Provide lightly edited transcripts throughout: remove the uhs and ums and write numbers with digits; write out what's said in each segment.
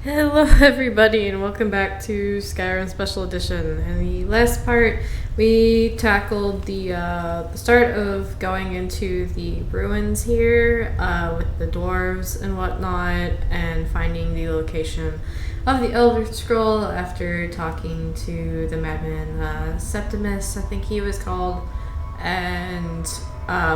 Hello everybody and welcome back to Skyrim Special Edition. In the last part we tackled the start of going into the ruins here with the dwarves and whatnot and finding the location of the Elder Scroll after talking to the madman Septimus, I think he was called, and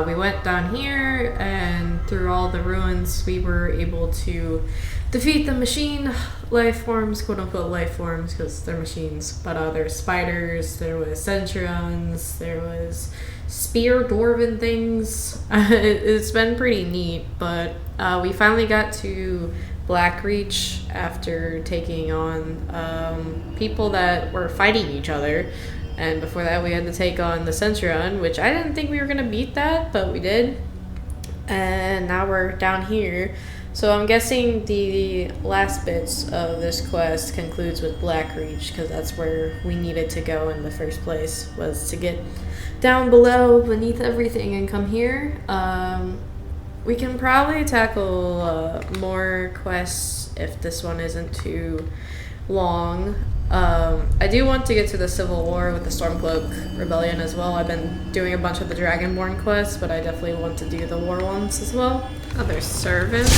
we went down here and through all the ruins we were able to defeat the machine life forms, quote unquote life forms, because they're machines, but there's spiders, there was centurions, there was spear dwarven things. It's been pretty neat, but we finally got to Blackreach after taking on people that were fighting each other. And before that we had to take on the Centurion, which I didn't think we were going to beat that, but we did. And now we're down here. So I'm guessing the last bits of this quest concludes with Blackreach, because that's where we needed to go in the first place, was to get down below beneath everything and come here. We can probably tackle more quests if this one isn't too long. I do want to get to the Civil War with the Stormcloak Rebellion as well. I've been doing a bunch of the Dragonborn quests, but I definitely want to do the war ones as well. Other servants.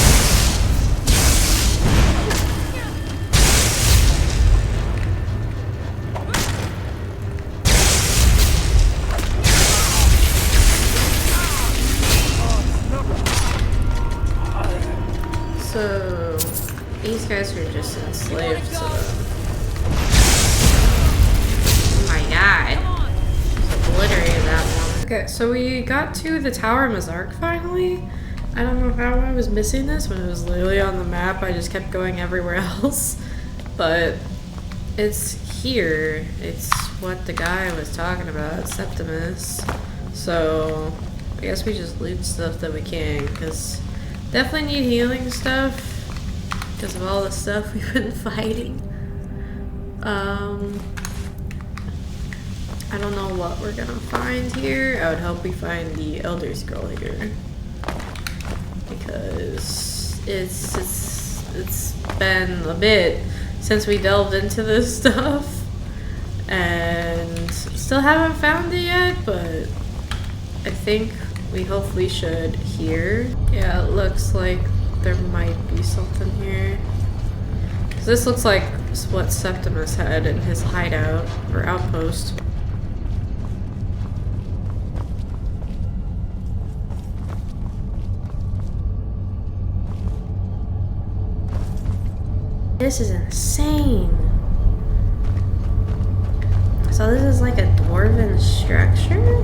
So these guys are just enslaved to them. Obliterated that one. Okay, so we got to the Tower Mazark finally. I don't know how I was missing this when it was literally on the map. I just kept going everywhere else. But it's here. It's what the guy was talking about, Septimus. So I guess we just loot stuff that we can, because definitely need healing stuff because of all the stuff we've been fighting. I don't know what we're gonna find here. I would hope we find the Elder Scroll here, because it's been a bit since we delved into this stuff and still haven't found it yet, but I think we hopefully should here. Yeah, it looks like there might be something here. This looks like what Septimus had in his hideout or outpost. This is insane. So this is like a dwarven structure?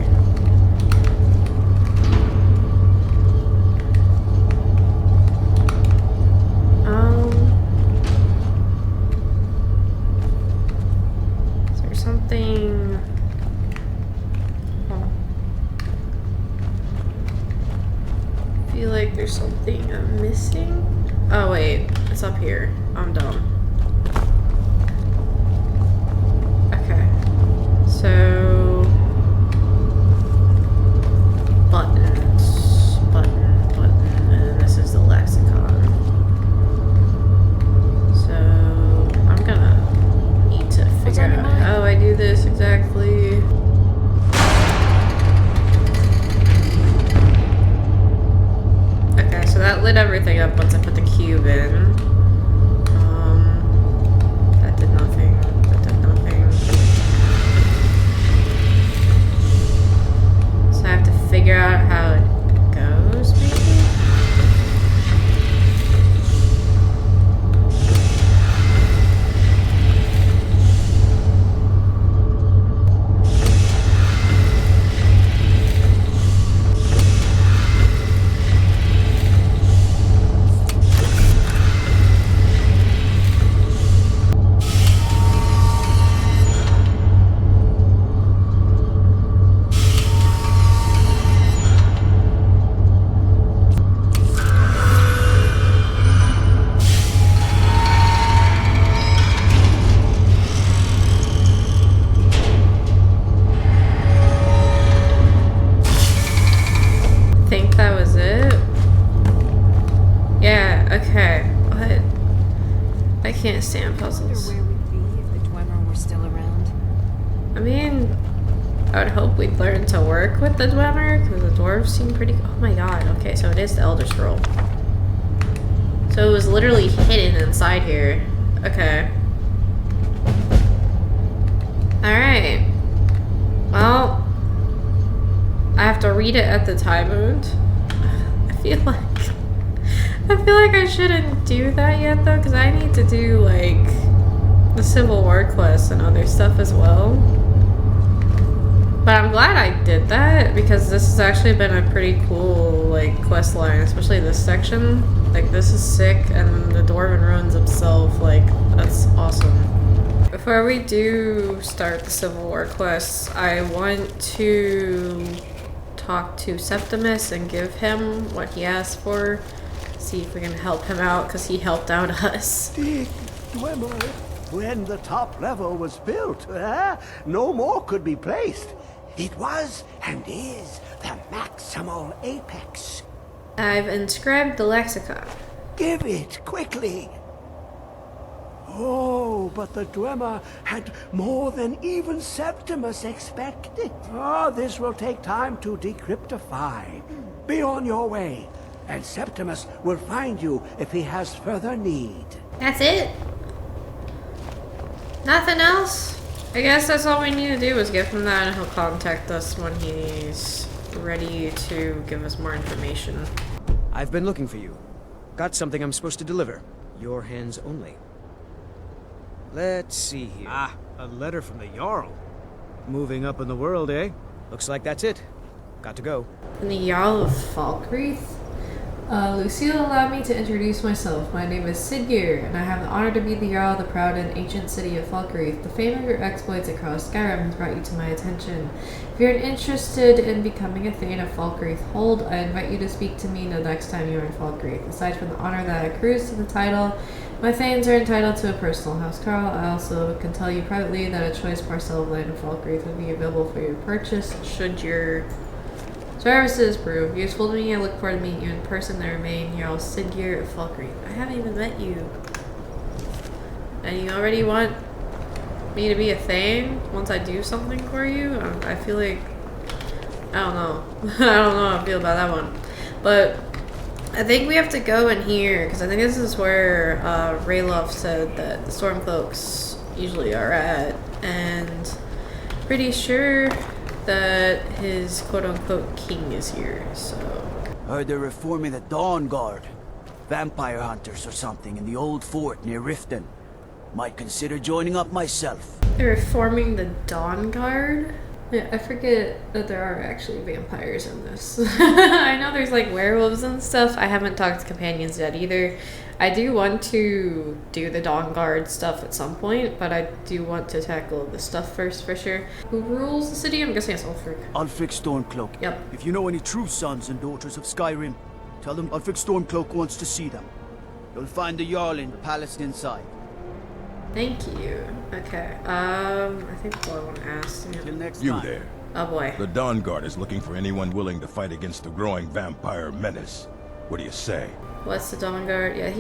Is there something? I feel like there's something I'm missing. Oh wait, it's up here. I'm dumb. Okay. So buttons. Button, and then this is the lexicon. So I'm gonna need to figure out how I do this exactly. Okay, so that lit everything up once I put the cube in. That did nothing. That did nothing. can't stand puzzles. Where we'd be if the Dwemer were still around. I mean, I would hope we'd learn to work with the Dwemer, because the dwarves seem pretty... Oh my god, okay, so it is the Elder Scroll. So it was literally hidden inside here. Okay. Alright. Well, I have to read it at the time mode. I feel like I shouldn't do that yet though, because I need to do like the Civil War quests and other stuff as well. But I'm glad I did that, because this has actually been a pretty cool like quest line, especially this section. Like, this is sick, and the Dwarven Ruins himself, like, that's awesome. Before we do start the Civil War quests, I want to talk to Septimus and give him what he asked for. See if we can help him out, because he helped out us. The Dwemer, when the top level was built, no more could be placed. It was and is the maximal apex. I've inscribed the lexicon. Give it quickly. Oh, but the Dwemer had more than even Septimus expected. Oh, this will take time to decryptify. Be on your way, and Septimus will find you if he has further need. That's it? Nothing else? I guess that's all we need to do is give him that, and he'll contact us when he's ready to give us more information. I've been looking for you. Got something I'm supposed to deliver. Your hands only. Let's see here. Ah, a letter from the Jarl. Moving up in the world, eh? Looks like that's it. Got to go. From the Jarl of Falkreath? Lucille allowed me to introduce myself. My name is Siggeir, and I have the honor to be the Jarl of the proud and ancient city of Falkreath. The fame of your exploits across Skyrim has brought you to my attention. If you're interested in becoming a Thane of Falkreath Hold, I invite you to speak to me the next time you are in Falkreath. Aside from the honor that accrues to the title, my Thanes are entitled to a personal housecarl. I also can tell you privately that a choice parcel of land in Falkreath will be available for your purchase should your services prove useful to me. I look forward to meeting you in person. I remain Jarl Siggeir of Falkreath. I haven't even met you. And you already want me to be a Thane once I do something for you? I feel like... I don't know. I don't know how I feel about that one. But I think we have to go in here, because I think this is where Ralof said that the Stormcloaks usually are at. And pretty sure that his quote-unquote king is here, so... Heard they're reforming the Dawn Guard. Vampire hunters or something in the old fort near Riften. Might consider joining up myself. They're reforming the Dawn Guard? Yeah, I forget that there are actually vampires in this. I know there's like werewolves and stuff. I haven't talked to companions yet either. I do want to do the Dawn Guard stuff at some point, but I do want to tackle the stuff first for sure. Who rules the city? I'm guessing it's Ulfric. Ulfric Stormcloak. Yep. If you know any true sons and daughters of Skyrim, tell them Ulfric Stormcloak wants to see them. You'll find the Jarl in the palace inside. Thank you. Okay. I think what I want to ask him. Till next You time. there. Oh boy. The Dawn Guard is looking for anyone willing to fight against the growing vampire menace. What do you say? What's the Dawn Guard? Yeah,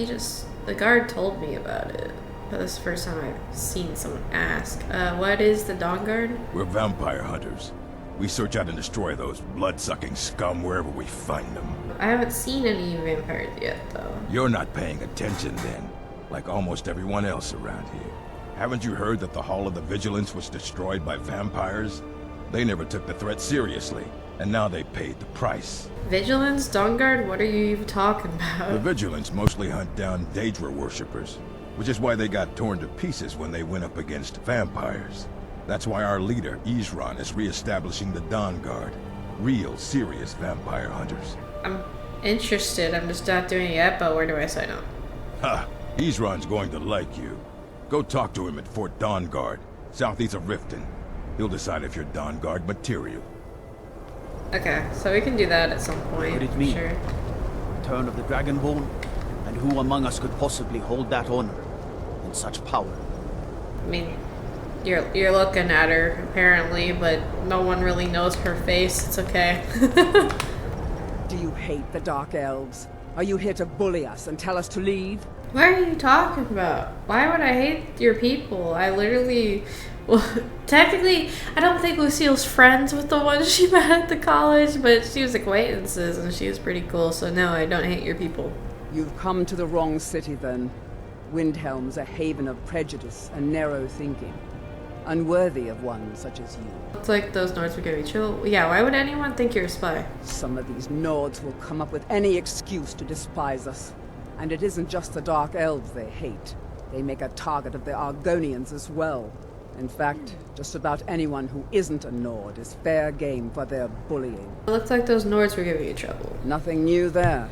the guard told me about it. But this is the first time I've seen someone ask. What is the Dawn Guard? We're vampire hunters. We search out and destroy those blood-sucking scum wherever we find them. I haven't seen any vampires yet, though. You're not paying attention then, like almost everyone else around here. Haven't you heard that the Hall of the Vigilance was destroyed by vampires? They never took the threat seriously, and now they paid the price. Vigilance? Dawn Guard? What are you even talking The about? Vigilance mostly hunt down Daedra worshippers, which is why they got torn to pieces when they went up against vampires. That's why our leader, Isran, is re-establishing the Dawn Guard. Real, serious vampire hunters. I'm interested. I'm just not doing it yet, but where do I sign up? Ha! Isran's going to like you. Go talk to him at Fort Dawn Guard, southeast of Riften. He'll decide if you're Dawn Guard material. Okay, so we can do that at some point. What did it mean? Sure. Return of the Dragonborn? And who among us could possibly hold that honor and such power? I mean, you're looking at her, apparently, but no one really knows her face. It's okay. Do you hate the Dark Elves? Are you here to bully us and tell us to leave? What are you talking about? Why would I hate your people? I literally... Well, technically, I don't think Lucille's friends with the one she met at the college, but she was acquaintances, and she was pretty cool, so no, I don't hate your people. You've come to the wrong city, then. Windhelm's a haven of prejudice and narrow thinking. Unworthy of one such as you. Looks like those Nords would give you chill. Yeah, why would anyone think you're a spy? Some of these Nords will come up with any excuse to despise us. And it isn't just the Dark Elves they hate. They make a target of the Argonians as well. In fact, just about anyone who isn't a Nord is fair game for their bullying. It looks like those Nords were giving you trouble. Nothing new there.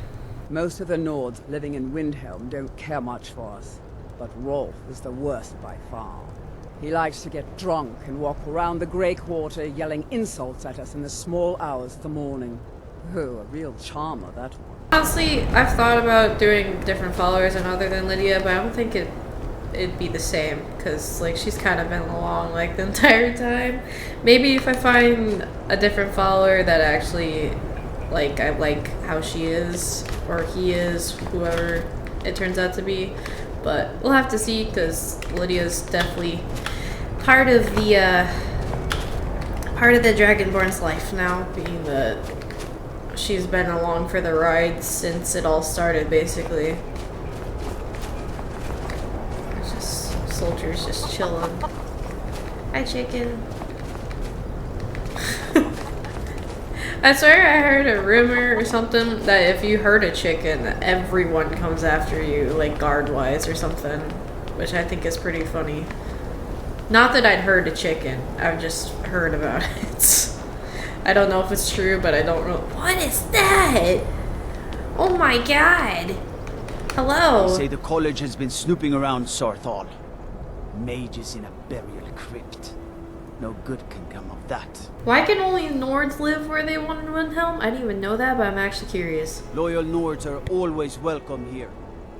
Most of the Nords living in Windhelm don't care much for us. But Rolf is the worst by far. He likes to get drunk and walk around the Grey Quarter yelling insults at us in the small hours of the morning. Oh, a real charmer, that one. Honestly, I've thought about doing different followers and other than Lydia, but I don't think it'd be the same, because like she's kind of been along like the entire time. Maybe if I find a different follower that actually like I like how she is or he is, whoever it turns out to be, but we'll have to see, because Lydia's definitely part of the Dragonborn's life now, being that she's been along for the ride since it all started, basically. It's just soldiers just chilling. Hi, chicken. I swear I heard a rumor or something that if you hurt a chicken, everyone comes after you, like guard-wise or something, which I think is pretty funny. Not that I'd heard a chicken, I've just heard about it. I don't know if it's true, but I don't know. What is that? Oh my god. Hello. They say the college has been snooping around Sarthal. Mages in a burial crypt. No good can come of that. Why can only Nords live where they want in Windhelm? I didn't even know that, but I'm actually curious. Loyal Nords are always welcome here.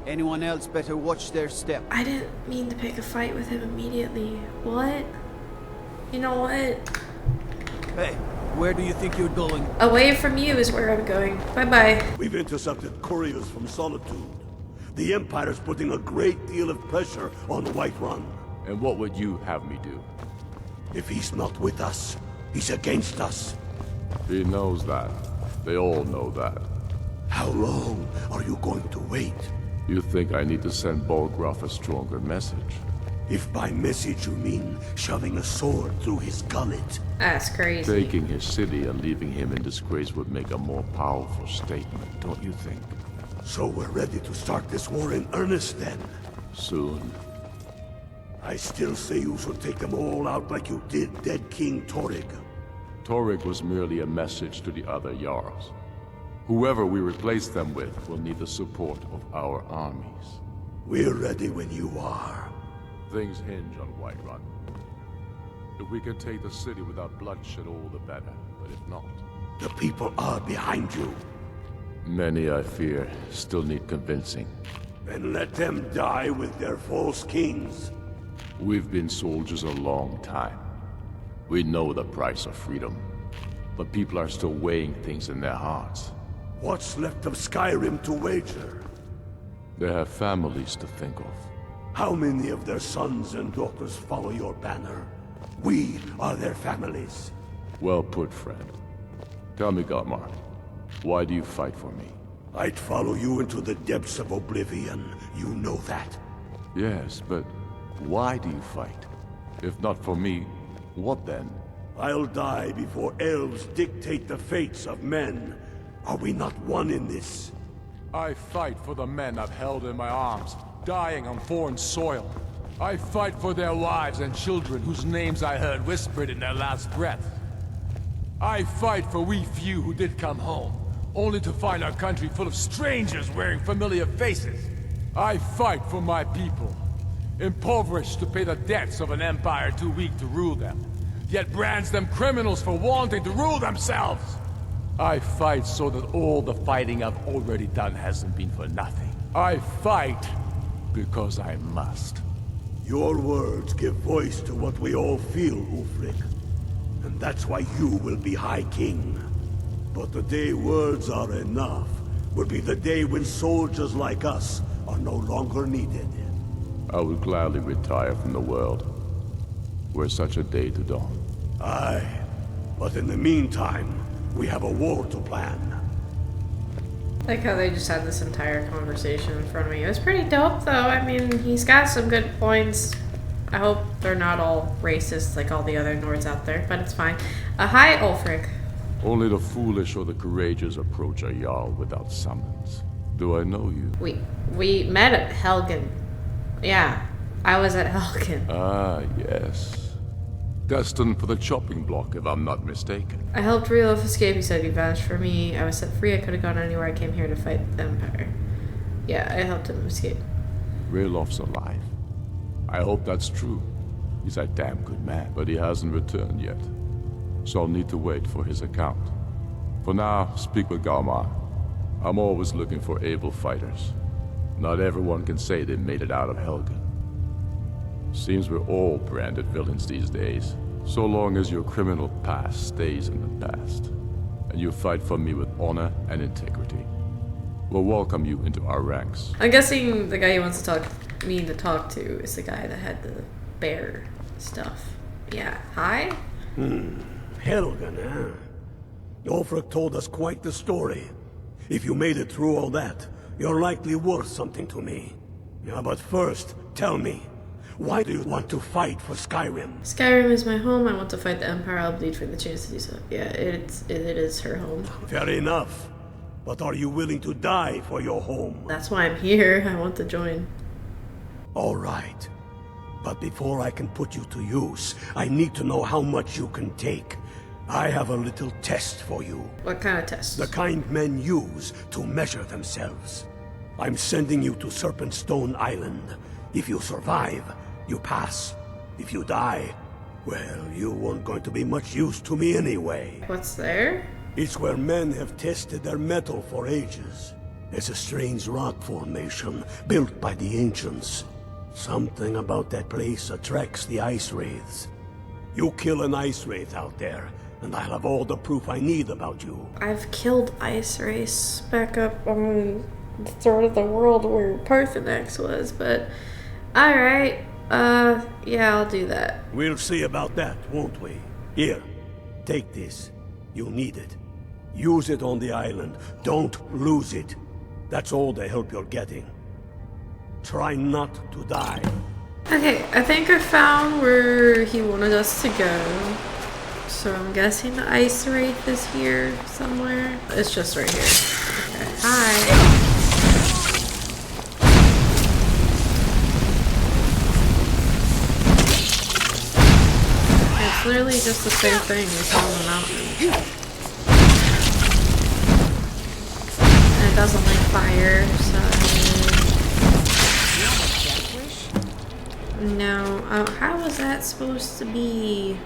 Anyone else better watch their step. I didn't mean to pick a fight with him immediately. What? You know what? Hey, where do you think you're going? Away from you is where I'm going. Bye-bye. We've intercepted couriers from Solitude. The Empire's putting a great deal of pressure on Whiterun. And what would you have me do? If he's not with us, he's against us. He knows that. They all know that. How long are you going to wait? You think I need to send Bolgraf a stronger message? If by message you mean shoving a sword through his gullet. That's crazy. Taking his city and leaving him in disgrace would make a more powerful statement, don't you think? So we're ready to start this war in earnest then? Soon. I still say you should take them all out like you did dead King Torrig. Torrig was merely a message to the other Jarls. Whoever we replace them with will need the support of our armies. We're ready when you are. Things hinge on Whiterun. If we can take the city without bloodshed, all the better. But if not... The people are behind you. Many, I fear, still need convincing. Then let them die with their false kings. We've been soldiers a long time. We know the price of freedom. But people are still weighing things in their hearts. What's left of Skyrim to wager? They have families to think of. How many of their sons and daughters follow your banner? We are their families. Well put, friend. Tell me, Godmar, why do you fight for me? I'd follow you into the depths of oblivion. You know that. Yes, but why do you fight? If not for me, what then? I'll die before elves dictate the fates of men. Are we not one in this? I fight for the men I've held in my arms, dying on foreign soil. I fight for their wives and children whose names I heard whispered in their last breath. I fight for we few who did come home, only to find our country full of strangers wearing familiar faces. I fight for my people, impoverished to pay the debts of an empire too weak to rule them, yet brands them criminals for wanting to rule themselves. I fight so that all the fighting I've already done hasn't been for nothing. I fight because I must. Your words give voice to what we all feel, Ulfric. And that's why you will be High King. But the day words are enough will be the day when soldiers like us are no longer needed. I would gladly retire from the world, were such a day to dawn. Aye, but in the meantime, we have a war to plan. I like how they just had this entire conversation in front of me. It was pretty dope, though. I mean, he's got some good points. I hope they're not all racist like all the other Nords out there, but it's fine. Hi, Ulfric. Only the foolish or the courageous approach a Jarl without summons. Do I know you? We met at Helgen. Yeah, I was at Helgen. Ah, yes. Destined for the chopping block, if I'm not mistaken. I helped Relof escape. He said he vanished for me. I was set free. I could have gone anywhere. I came here to fight the Empire. Yeah, I helped him escape. Ralof's alive. I hope that's true. He's a damn good man, but he hasn't returned yet. So I'll need to wait for his account. For now, speak with Galmar. I'm always looking for able fighters. Not everyone can say they made it out of Helgen. Seems we're all branded villains these days, so long as your criminal past stays in the past, and you fight for me with honor and integrity. We'll welcome you into our ranks. I'm guessing the guy he wants to talk to is the guy that had the bear stuff. Yeah, hi? Helgen, huh? Ulfric told us quite the story. If you made it through all that, you're likely worth something to me. Yeah, but first, tell me, why do you want to fight for Skyrim? Skyrim is my home. I want to fight the Empire. I'll bleed for the chance to do so. Yeah, it is her home. Fair enough. But are you willing to die for your home? That's why I'm here. I want to join. All right. But before I can put you to use, I need to know how much you can take. I have a little test for you. What kind of test? The kind men use to measure themselves. I'm sending you to Serpentstone Island. If you survive, you pass. If you die, well, you weren't going to be much use to me anyway. What's there? It's where men have tested their metal for ages. It's a strange rock formation built by the ancients. Something about that place attracts the ice wraiths. You kill an ice wraith out there, and I'll have all the proof I need about you. I've killed ice wraiths back up on the start of the world where Parthenax was, but alright. Yeah, I'll do that. We'll see about that, won't we? Here, take this. You'll need it. Use it on the island. Don't lose it. That's all the help you're getting. Try not to die. Okay, I think I found where he wanted us to go. So I'm guessing the ice wraith is here somewhere. It's just right here. Okay. Hi. It's literally just the same thing as on the mountain. And it doesn't like fire, so... No, how was that supposed to be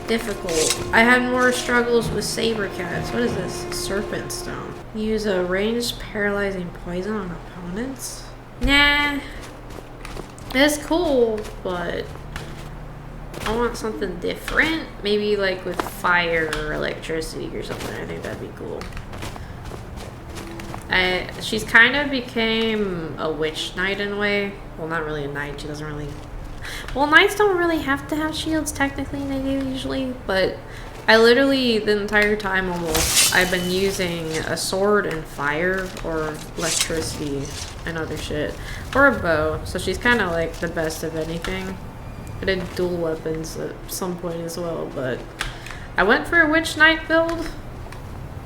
difficult? I had more struggles with saber cats. What is this? Serpent stone. Use a ranged paralyzing poison on opponents? Nah. It's cool, but I want something different. Maybe like with fire or electricity or something. I think that'd be cool. She's kind of became a witch knight in a way. Well, not really a knight. She doesn't really... Well, knights don't really have to have shields, technically, they do usually. But I literally, the entire time almost, I've been using a sword and fire or electricity and other shit. Or a bow. So she's kind of like the best of anything. I did dual weapons at some point as well, but I went for a witch knight build.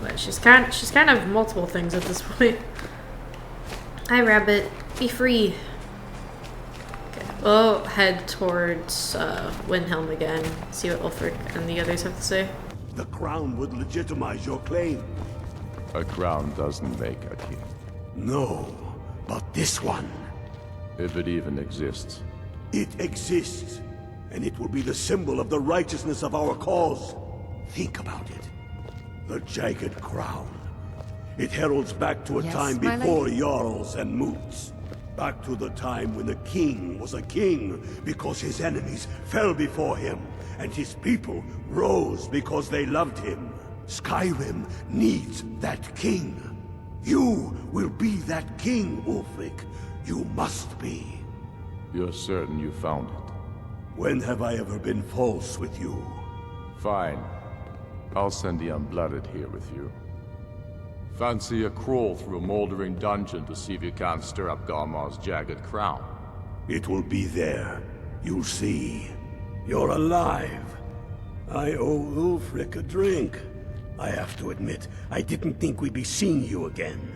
But she's kind of multiple things at this point. Hi, rabbit. Be free. Okay, we'll head towards Windhelm again. See what Ulfric and the others have to say. The crown would legitimize your claim. A crown doesn't make a king. No, but this one. If it even exists. It exists, and it will be the symbol of the righteousness of our cause. Think about it. The jagged crown. It heralds back to a Yes, time my before lady. Jarls and Moots. Back to the time when the king was a king because his enemies fell before him, and his people rose because they loved him. Skyrim needs that king. You will be that king, Ulfric. You must be. You're certain you found it? When have I ever been false with you? Fine. I'll send the Unblooded here with you. Fancy a crawl through a moldering dungeon to see if you can't stir up Garmar's jagged crown. It will be there. You'll see. You're alive. I owe Ulfric a drink. I have to admit, I didn't think we'd be seeing you again.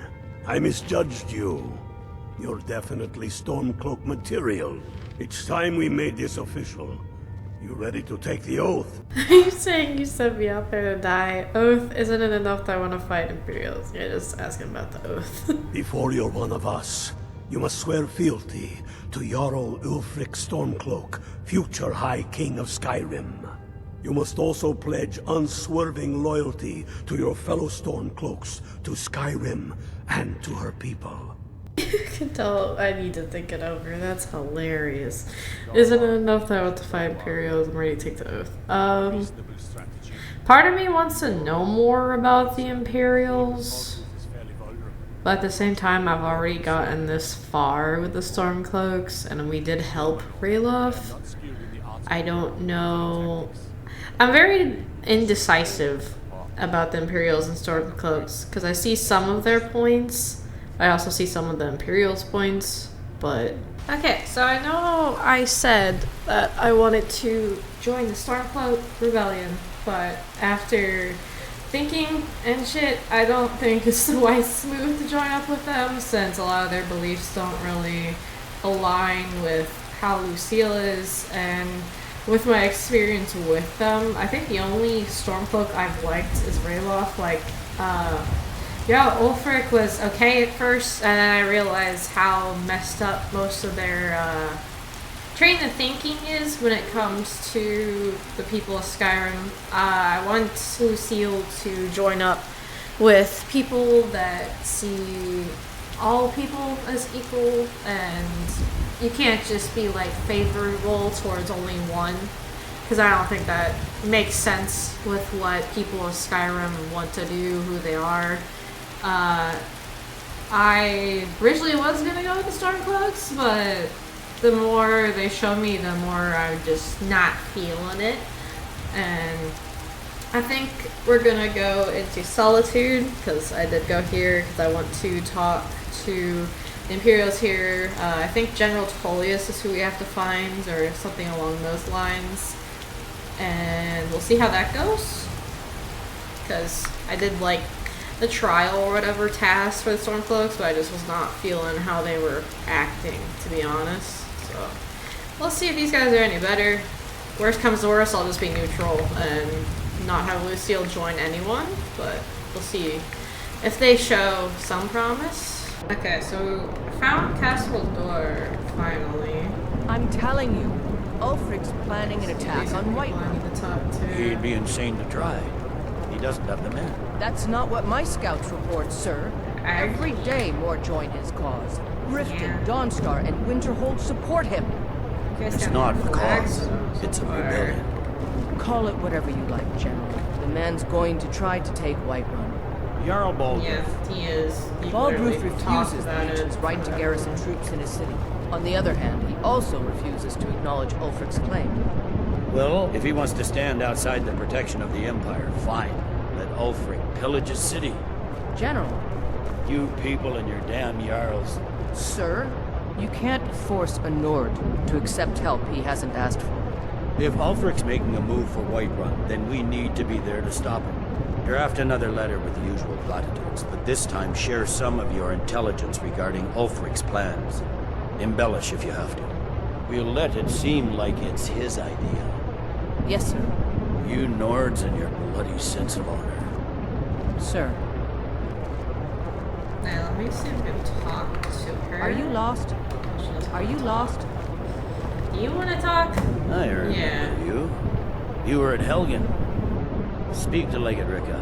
I misjudged you. You're definitely Stormcloak material. It's time we made this official. You ready to take the oath? Are you saying you sent me out there to die? Oath? Isn't it enough that I want to fight Imperials? You're just asking about the oath. Before you're one of us, you must swear fealty to Jarl Ulfric Stormcloak, future High King of Skyrim. You must also pledge unswerving loyalty to your fellow Stormcloaks, to Skyrim, and to her people. You can tell I need to think it over. That's hilarious. Isn't it enough that I want to fight Imperials? I'm ready to take the oath. Part of me wants to know more about the Imperials. But at the same time, I've already gotten this far with the Stormcloaks, and we did help Ralof. I don't know. I'm very indecisive about the Imperials and Stormcloaks, because I see some of their points. I also see some of the Imperials' points, but... Okay, so I know I said that I wanted to join the Stormcloak Rebellion, but after thinking and shit, I don't think it's the wise move to join up with them, since a lot of their beliefs don't really align with how Lucille is, and with my experience with them, I think the only Stormcloak I've liked is Ralof. Like, yeah, Ulfric was okay at first, and then I realized how messed up most of their train of thinking is when it comes to the people of Skyrim. I want Lucille to join up with people that see all people as equal, and you can't just be like favorable towards only one, because I don't think that makes sense with what people of Skyrim want to do, who they are. I originally was gonna go with the Stormcloaks, but the more they show me, the more I'm just not feeling it. And I think we're gonna go into Solitude, because I did go here because I want to talk to the Imperials here. I think General Tullius is who we have to find, or something along those lines. And we'll see how that goes, because I did like the trial or whatever task for the Stormcloaks, but I just was not feeling how they were acting, to be honest. So we'll see if these guys are any better. Worst comes to worst, I'll just be neutral and not have Lucille join anyone, but we'll see if they show some promise. Okay, so I found Castle Door, finally. I'm telling you, Ulfric's planning an attack on Whiterun. He'd be insane to try. He doesn't have the men. That's not what my scouts report, sir. Every day more join his cause. Riften, Dawnstar, and Winterhold support him. It's not a cause. It's a rebellion. Call it whatever you like, General. The man's going to try to take Whiterun. Jarl Baldruth. Yes, he is. Baldruth refuses the Legion's right to garrison troops in his city. On the other hand, he also refuses to acknowledge Ulfric's claim. Well, if he wants to stand outside the protection of the Empire, fine. Let Ulfric pillage his city. General. You people and your damn Jarls. Sir, you can't force a Nord to accept help he hasn't asked for. If Ulfric's making a move for Whiterun, then we need to be there to stop him. Draft another letter with the usual platitudes, but this time share some of your intelligence regarding Ulfric's plans. Embellish if you have to. We'll let it seem like it's his idea. Yes, sir. You Nords and your bloody sense of honor. Sir. Now, let me see if I can talk to her. Are you lost? Are you lost? You want to talk? I remember you. You were at Helgen. Speak to Legate Ricka.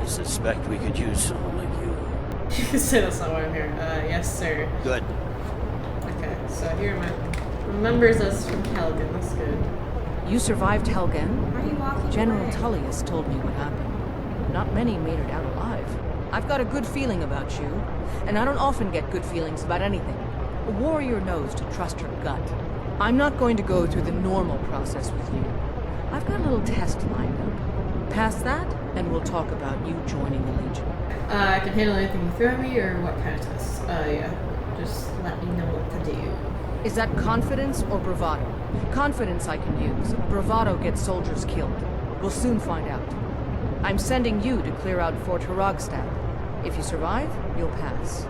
I suspect we could use someone like you. You can say that's not why I'm here. Yes, sir. Good. Okay, so here remembers us from Helgen. That's good. You survived Helgen? Why are you walking General away? Tullius told me what happened. Not many made it out alive. I've got a good feeling about you, and I don't often get good feelings about anything. A warrior knows to trust her gut. I'm not going to go through the normal process with you. I've got a little test lined up. Pass that, and we'll talk about you joining the Legion. I can handle anything you throw at me, or what kind of tests? Yeah. Just let me know what to do. Is that confidence or bravado? Confidence I can use. Bravado gets soldiers killed. We'll soon find out. I'm sending you to clear out Fort Haragstad. If you survive, you'll pass.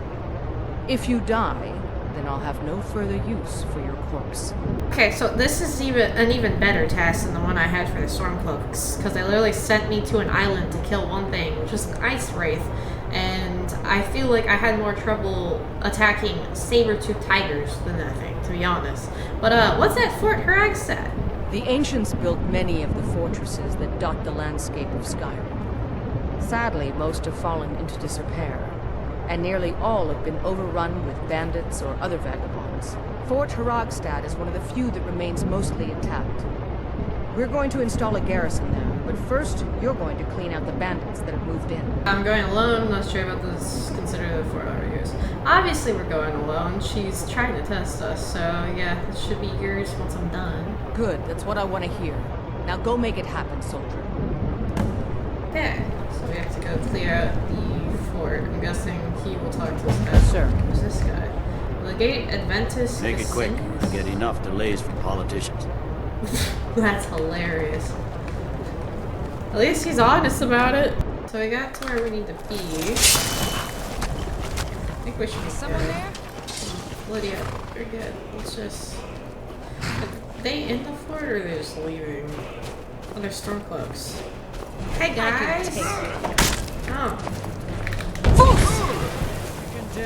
If you die, then I'll have no further use for your corpse. Okay, so this is an even better task than the one I had for the Stormcloaks, because they literally sent me to an island to kill one thing, which was an ice wraith, and I feel like I had more trouble attacking saber-toothed tigers than that thing, to be honest. But what's that Fort Haragstad? The ancients built many of the fortresses that dot the landscape of Skyrim. Sadly, most have fallen into disrepair, and nearly all have been overrun with bandits or other vagabonds. Fort Haragstad is one of the few that remains mostly intact. We're going to install a garrison there, but first, you're going to clean out the bandits that have moved in. I'm going alone. I'm not sure about this. Consider the Fort yours. Obviously, we're going alone. She's trying to test us, so yeah, it should be yours once I'm done. Good, that's what I want to hear. Now go make it happen, soldier. Okay, so we have to go clear out the fort. I'm guessing he will talk to us about. Sir. Who's this guy? Legate Adventus. Make it quick. We get enough delays from politicians. That's hilarious. At least he's honest about it. So we got to where we need to be. I think we should be Someone good. there? Lydia, we're good. Let's just... Are they in the fort or are they just leaving? Oh, they're Stormcloaks. Hey guys! Oh. You can do.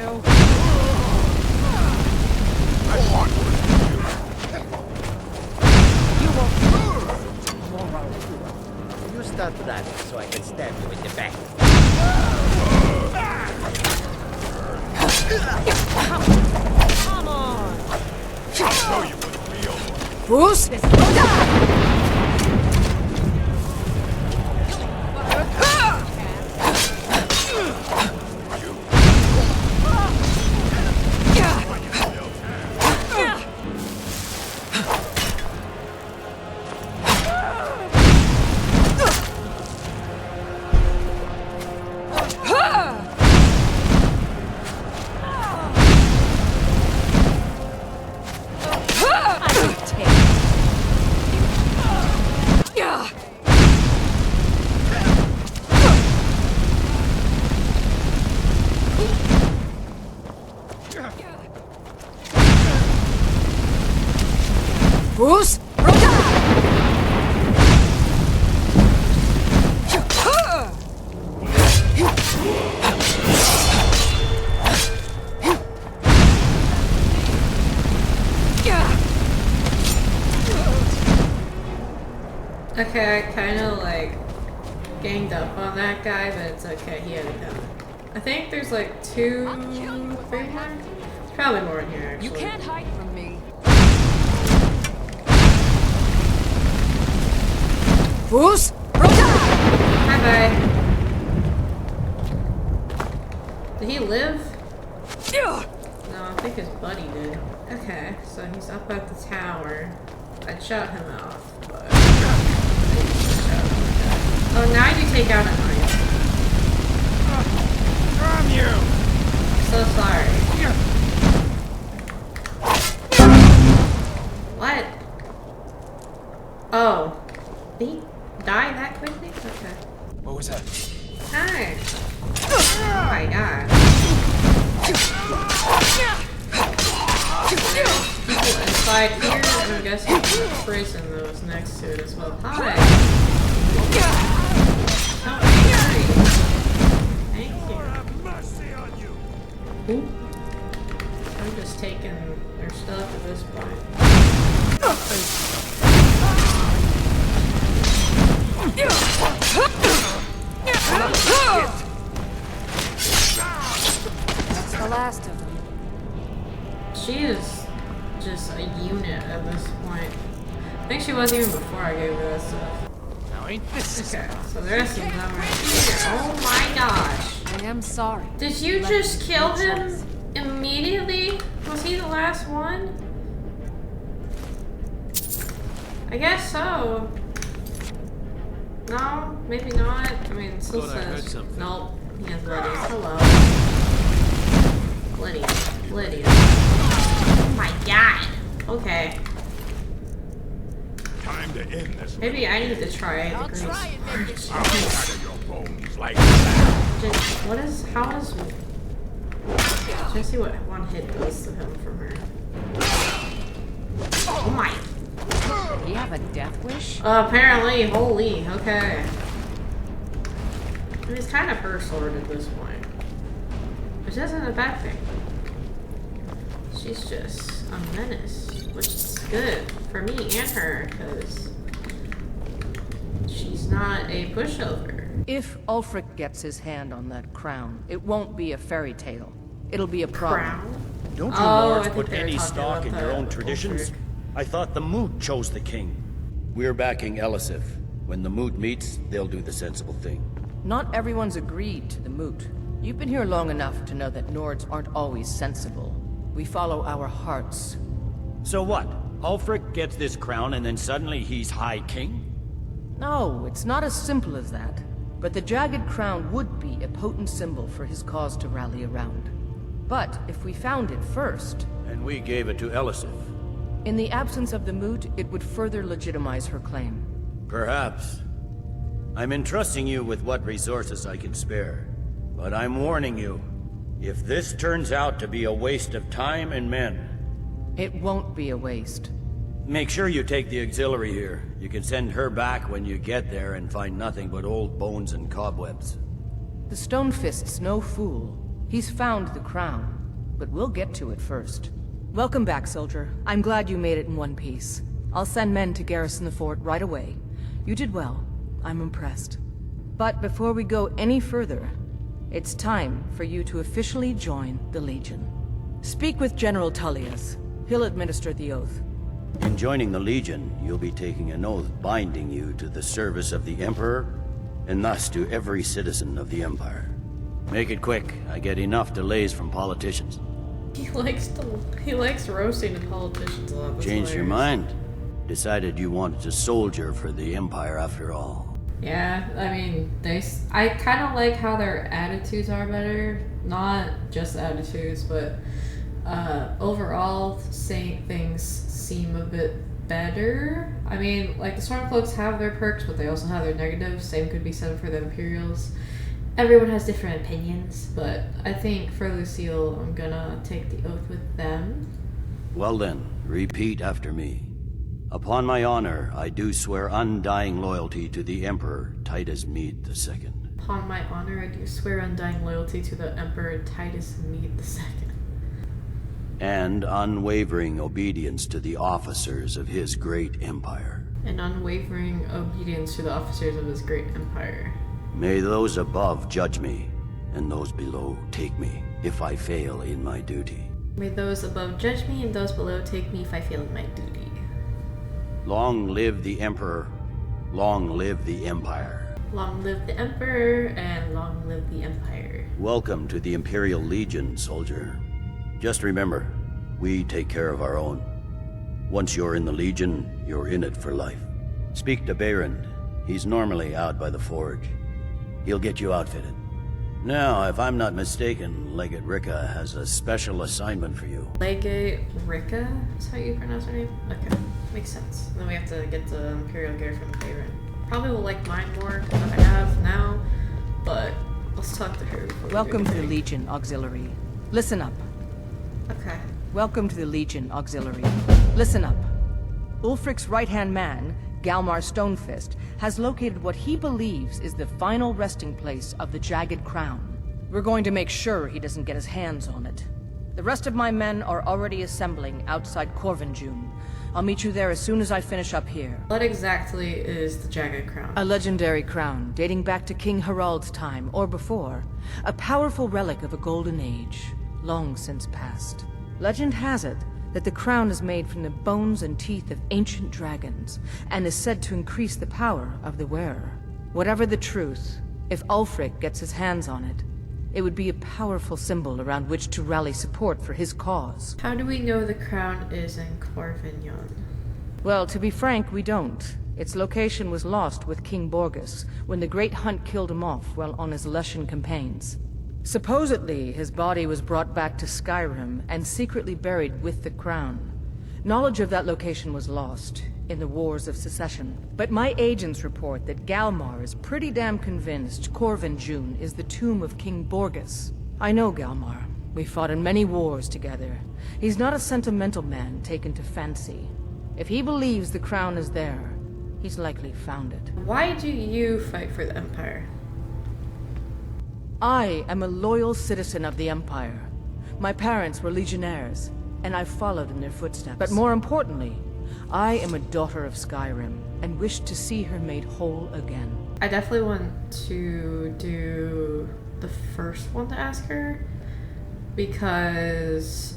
You start that so I can stab you in the back. Come on! I'll show you what's real. Bruce! Bruce! Okay, I kind of like ganged up on that guy, but it's okay. He had it done. I think there's like 2, 3 more. Probably more in here, actually. You can't hide from me. Bruce! Bye-bye. Did he live? No, I think his buddy did. Okay, so he's up at the tower. I'd shut him off, but... Oh, now you take out a knife. From you! So sorry. What? Oh. Did he die that quickly? Okay. What was that? Hi. Oh my god. People inside here, and I'm guessing there's a prison that was next to it as well. Hi. Oh, thank you. Ooh. I'm just taking their stuff at this point. That's the last of them. She is just a unit at this point. I think she was even before I gave her that stuff. Now ain't this? Okay, so the rest of them are here. Oh my gosh. I am sorry. Did you just kill him immediately? Was he the last one? I guess so. No, maybe not. I mean, it still says. Nope. He has bloodies. Hello. Bloodies. Oh my god. Okay. Time to end this. Maybe I need to try I'll try and make it I'll shatter your bones like that. What is, how is, let's see what one hit does to him from her. Oh my. Do you have a death wish? Apparently, holy, okay. I mean, it's kind of her sword at this point. Which isn't a bad thing. She's just a menace, which is good for me and her, because she's not a pushover. If Ulfric gets his hand on that crown, it won't be a fairy tale. It'll be a problem. Crown? Don't you Oh, lords I think put they were any talking stock about in your the own traditions? Ulfric. I thought the Moot chose the king. We're backing Elisif. When the Moot meets, they'll do the sensible thing. Not everyone's agreed to the moot. You've been here long enough to know that Nords aren't always sensible. We follow our hearts. So what? Ulfric gets this crown and then suddenly he's High King? No, it's not as simple as that. But the jagged crown would be a potent symbol for his cause to rally around. But if we found it first... And we gave it to Elisif. In the absence of the moot, it would further legitimize her claim. Perhaps. I'm entrusting you with what resources I can spare. But I'm warning you, if this turns out to be a waste of time and men... It won't be a waste. Make sure you take the auxiliary here. You can send her back when you get there and find nothing but old bones and cobwebs. The Stonefist's no fool. He's found the crown. But we'll get to it first. Welcome back, soldier. I'm glad you made it in one piece. I'll send men to garrison the fort right away. You did well. I'm impressed. But before we go any further, it's time for you to officially join the Legion. Speak with General Tullius. He'll administer the oath. In joining the Legion, you'll be taking an oath binding you to the service of the Emperor, and thus to every citizen of the Empire. Make it quick. I get enough delays from politicians. He likes roasting the politicians a lot. That's Changed your hilarious. mind? Decided you wanted to soldier for the Empire after all. Yeah, I mean, I kind of like how their attitudes are better. Not just attitudes, but overall, saying things seem a bit better. I mean, like, the Stormcloaks have their perks, but they also have their negatives. Same could be said for the Imperials. Everyone has different opinions, but I think for Lucille, I'm gonna take the oath with them. Well then, repeat after me. Upon my honor, I do swear undying loyalty to the Emperor Titus Mede II. Upon my honor, I do swear undying loyalty to the Emperor Titus Mede II. And unwavering obedience to the officers of his great empire. And unwavering obedience to the officers of his great empire. May those above judge me, and those below take me, if I fail in my duty. May those above judge me, and those below take me if I fail in my duty. Long live the Emperor, long live the Empire. Long live the Emperor, and long live the Empire. Welcome to the Imperial Legion, soldier. Just remember, we take care of our own. Once you're in the Legion, you're in it for life. Speak to Behrend. He's normally out by the forge. He'll get you outfitted. Now, if I'm not mistaken, Legate Rika has a special assignment for you. Legate Rika? Is how you pronounce her name? Okay, makes sense. And then we have to get the Imperial gear from Behrend. Probably will like mine more than I have now, but let's talk to her. Welcome to the Legion Auxiliary. Listen up. Okay. Welcome to the Legion Auxiliary. Listen up. Ulfric's right-hand man, Galmar Stonefist, has located what he believes is the final resting place of the Jagged Crown. We're going to make sure he doesn't get his hands on it. The rest of my men are already assembling outside Corvinjune. I'll meet you there as soon as I finish up here. What exactly is the Jagged Crown? A legendary crown dating back to King Harald's time, or before. A powerful relic of a golden age, long since past. Legend has it that the crown is made from the bones and teeth of ancient dragons, and is said to increase the power of the wearer. Whatever the truth, if Ulfric gets his hands on it, It would be a powerful symbol around which to rally support for his cause. How do we know the crown is in Corvinyon? Well, to be frank, we don't. Its location was lost with King Borgus when the Great Hunt killed him off while on his Lushan campaigns. Supposedly, his body was brought back to Skyrim and secretly buried with the crown. Knowledge of that location was lost in the Wars of Secession. But my agents report that Galmar is pretty damn convinced Corvinjon is the tomb of King Borgus. I know Galmar. We fought in many wars together. He's not a sentimental man taken to fancy. If he believes the crown is there, he's likely found it. Why do you fight for the Empire? I am a loyal citizen of the Empire. My parents were legionnaires, and I followed in their footsteps. But more importantly, I am a daughter of Skyrim, and wish to see her made whole again. I definitely want to do the first one to ask her, because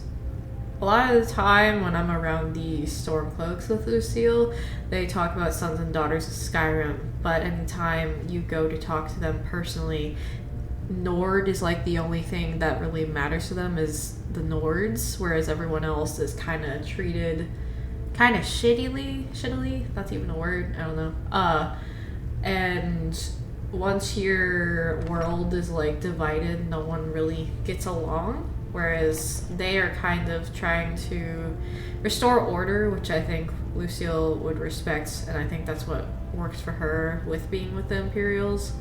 a lot of the time when I'm around the Stormcloaks with Lucille, they talk about sons and daughters of Skyrim, but anytime you go to talk to them personally, Nord is like the only thing that really matters to them is the Nords, whereas everyone else is kind of treated kind of shittily, that's even a word, I don't know. And once your world is like divided, no one really gets along, whereas they are kind of trying to restore order, which I think Lucille would respect, and I think that's what works for her with being with the Imperials.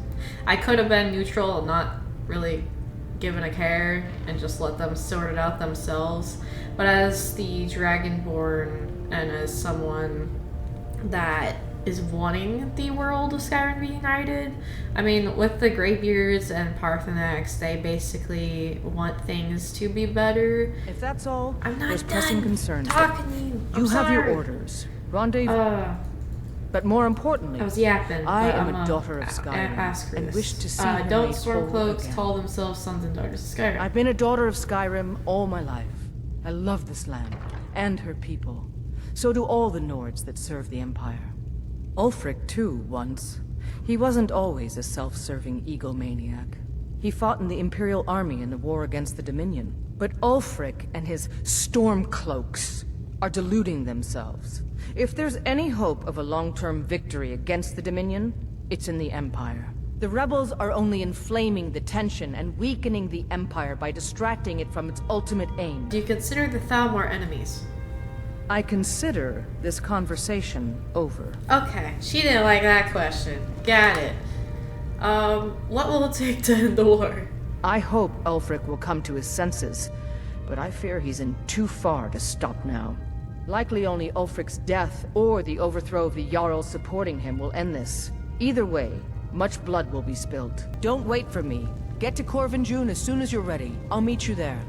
I could have been neutral and not really given a care and just let them sort it out themselves, but as the Dragonborn and as someone that is wanting the world of Skyrim to be united, I mean, with the Greybeards and Parthenax, they basically want things to be better. If that's all, I'm not there's done pressing concerns. talking to you. You have your orders. Rendezvous. But more importantly, I was yapping. I am a daughter of Skyrim and wish to see her don't made whole Stormcloaks again. call themselves sons and daughters of Skyrim? I've been a daughter of Skyrim all my life. I love this land and her people. So do all the Nords that serve the Empire. Ulfric, too, once. He wasn't always a self-serving egomaniac. He fought in the Imperial army in the war against the Dominion. But Ulfric and his Stormcloaks are deluding themselves. If there's any hope of a long-term victory against the Dominion, it's in the Empire. The rebels are only inflaming the tension and weakening the Empire by distracting it from its ultimate aim. Do you consider the Thalmor enemies? I consider this conversation over. Okay, she didn't like that question. Got it. What will it take to end the war? I hope Ulfric will come to his senses, but I fear he's in too far to stop now. Likely only Ulfric's death or the overthrow of the Jarl supporting him will end this. Either way, much blood will be spilled. Don't wait for me. Get to Corvinjon as soon as you're ready. I'll meet you there.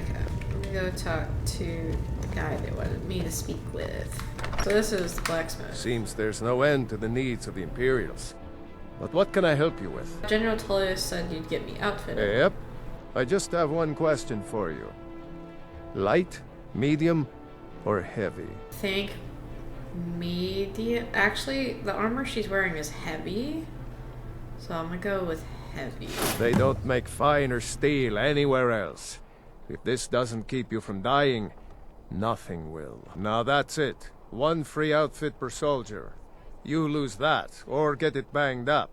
Okay, I'm gonna go talk to the guy they wanted me to speak with. So this is the blacksmith. Seems there's no end to the needs of the Imperials. But what can I help you with? General Tullius said you'd get me outfitted. Yep. I just have one question for you. Light, medium, or heavy? Think medium. Actually, the armor she's wearing is heavy, so I'm gonna go with heavy. They don't make finer steel anywhere else. If this doesn't keep you from dying, nothing will. Now that's it. One free outfit per soldier. You lose that, or get it banged up,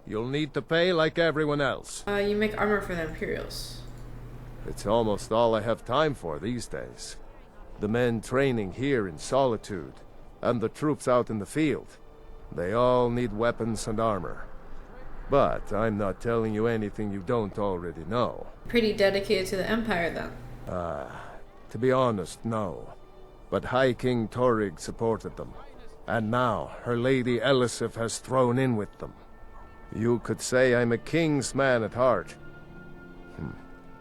you'll need to pay like everyone else. You make armor for the Imperials. It's almost all I have time for these days. The men training here in Solitude, and the troops out in the field, they all need weapons and armor. But I'm not telling you anything you don't already know. Pretty dedicated to the Empire, then. To be honest, no. But High King Torrig supported them. And now, her lady Elisif has thrown in with them. You could say I'm a king's man at heart.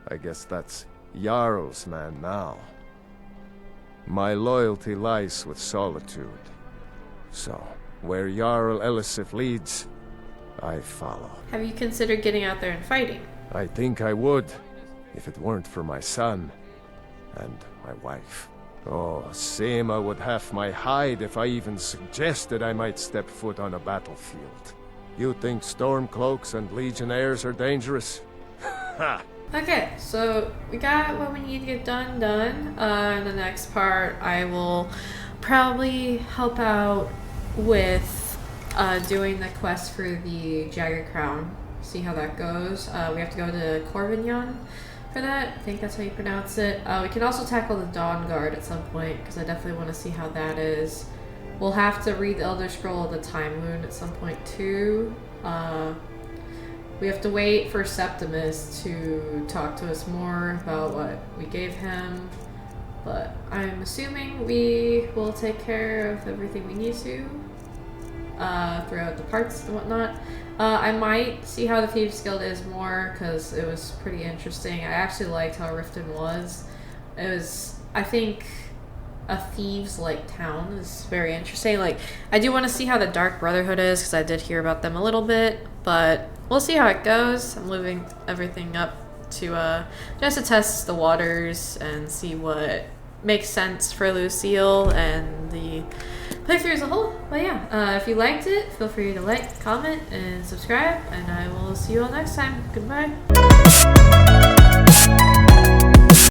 I guess that's Jarl's man now. My loyalty lies with Solitude. So, where Jarl Elisif leads, I follow. Have you considered getting out there and fighting? I think I would, if it weren't for my son and my wife. Oh, Seema would have my hide if I even suggested I might step foot on a battlefield. You think Stormcloaks and Legionnaires are dangerous? Ha! Okay, so we got what we need to get done. In the next part, I will probably help out with doing the quest for the Jagged Crown. See how that goes. We have to go to Corvignon for that. I think that's how you pronounce it. We can also tackle the Dawn Guard at some point, because I definitely want to see how that is. We'll have to read the Elder Scroll of the Time Moon at some point too. We have to wait for Septimus to talk to us more about what we gave him, but I'm assuming we will take care of everything we need to throughout the parts and whatnot. I might see how the Thieves Guild is more, because it was pretty interesting. I actually liked how Riften was. It was, I think, a thieves-like town is very interesting. Like, I do want to see how the Dark Brotherhood is, because I did hear about them a little bit, but we'll see how it goes. I'm moving everything up to just to test the waters and see what makes sense for Lucille and the playthrough as a whole. But yeah, if you liked it, feel free to like, comment, and subscribe, and I will see you all next time. Goodbye.